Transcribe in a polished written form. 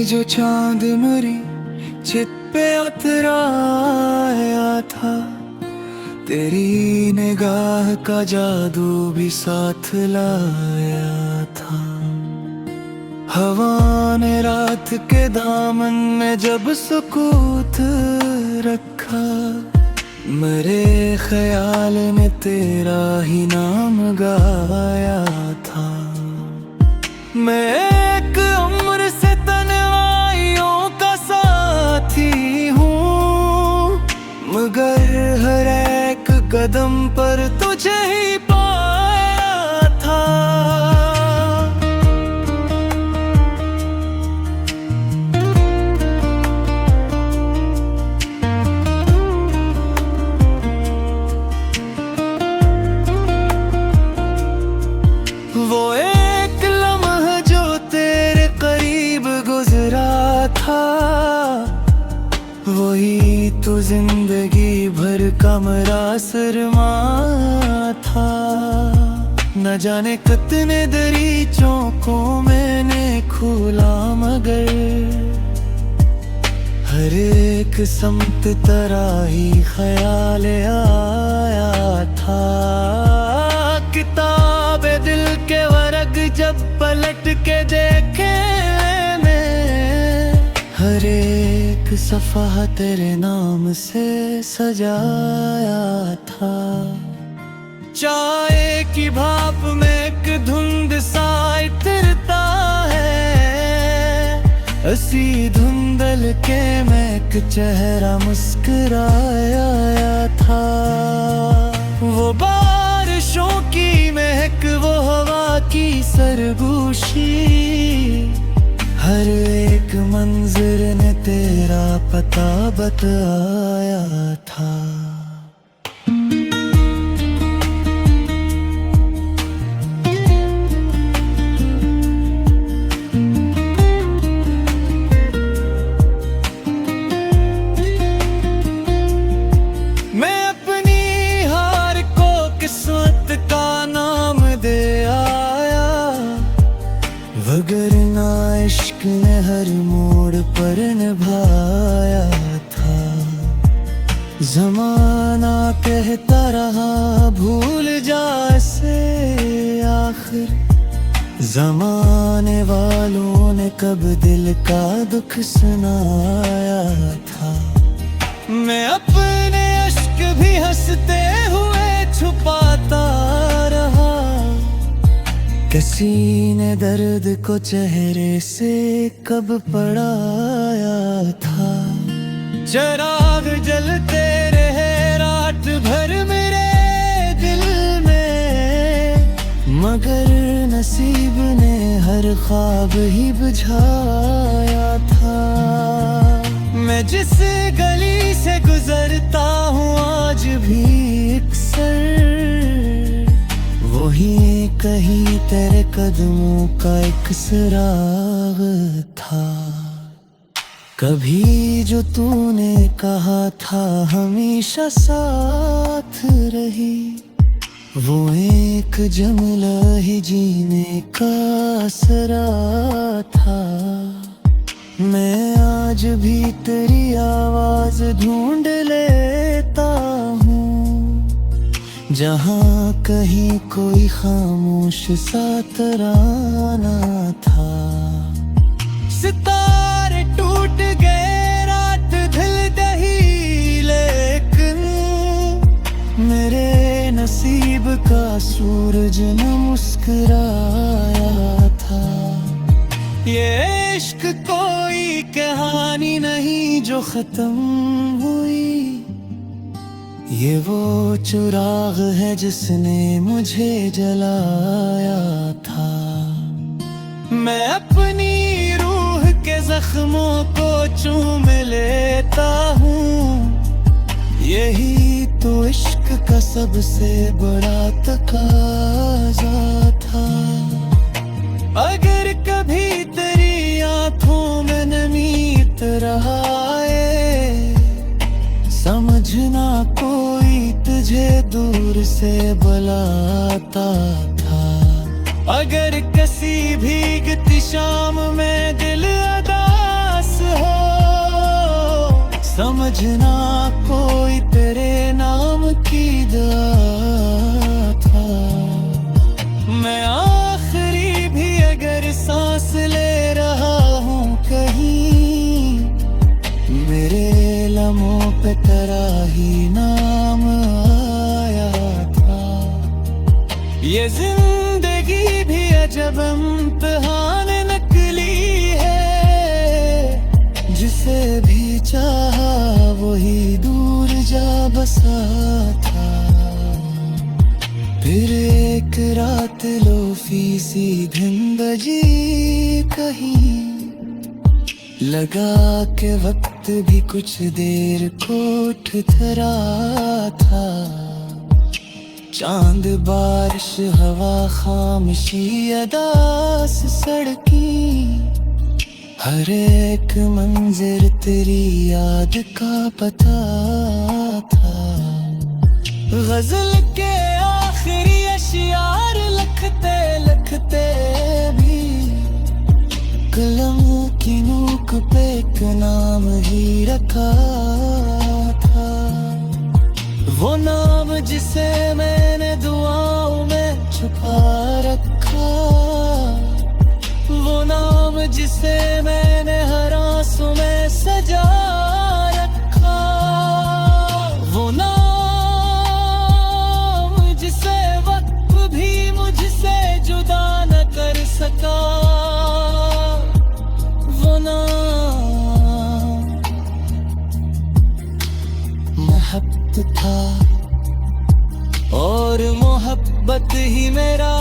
जो चांद मेरी चित पे उतराया था, तेरी निगाह का जादू भी साथ लाया था। हवा ने रात के दामन में जब सुकूत रखा, मेरे ख्याल ने तेरा ही नाम गाया था। मैं एक उम्र से तन्हाइयों का साथी हूँ, मगर हर एक कदम पर तुझे ही पाया था। वो एक लम्हा जो तेरे करीब गुजरा था, वही तो जिंदगी भर का मेरा सरमा था। न जाने कितने दरीचों को मैंने खोला, मगर हर एक समत तरह ही ख्याल आया था। किताबे दिल के वर्ग जब पलट के देखे मैं, हर एक सफ़ा तेरे नाम से सजाया था। चाय की भाप में एक धुंध सा इतरता है, हंसी धुंधल के मैं एक चेहरा मुस्कुराया था। वो बारिशों की महक, वो हवा की सरगोशी, हर एक मंजर ने तेरा पता बताया था। मैं अपनी हार को किस्मत का नाम दे आया, वगरना इश्क ने हर मोड़ पर निभाया था। ज़माना कहता रहा भूल जा इसे, आखिर ज़माने वालों ने कब दिल का दुख सुनाया था। मैं अपने अश्क भी हंसते हुए छुपाता रहा, किसी ने दर्द को चेहरे से कब पढ़ाया था। चिराग जलते रहे रात भर मेरे दिल में, मगर नसीब ने हर ख्वाब ही बुझाया था। मैं जिस गली से गुजरता हूँ आज भी अक्सर, वही कहीं तेरे कदमों का एक सुराग था। कभी जो तूने कहा था हमेशा साथ रही, वो एक जुमला ही जीने का असरा था। मैं आज भी तेरी आवाज ढूंढ लेता हूँ, जहाँ कहीं कोई खामोश सा तराना था। सितारे टूट गए रात ढल गई, लेकिन मेरे नसीब का सूरज न मुस्कुराया था। ये इश्क कोई कहानी नहीं जो खत्म हुई, ये वो चिराग है जिसने मुझे जलाया था। मैं अपनी रूह के जख्मों को चूम लेता हूँ, यही तो इश्क का सबसे बड़ा तकाजा था। अगर कभी तेरी आंखों में नमी इतराए, समझना कोई तुझे दूर से बुलाता था। अगर किसी भीगती शाम में दिल अदा समझना कोई तेरे नाम की दुआ था। मैं आखिरी भी अगर सांस ले रहा हूँ कहीं, मेरे लम्हों पे तेरा ही नाम आया था। ये जिंदगी भी अजब इम्तिहान नकली है, जिसे भी चाहा वही दूर जा बसा था। फिर एक रात लोफी सी धुंध बजी कहीं, लगा के वक्त भी कुछ देर को ठहरा था। चांद बारिश हवा खामोशी अदास सड़की, हर एक मंजर तेरी याद का पता था। गजल के आखिरी अशियार लिखते लिखते भी कलम की नोक पे एक नाम ही रखा था। वो नाम जिसे मैंने दुआओं में छुपा रखा, वो नाम जिसे मैंने हर आंसू में सजा रखा, वो नाम जिसे वक्त भी मुझसे जुदा न कर सका, वो नाम मोहब्बत था। और मोहब्बत ही मेरा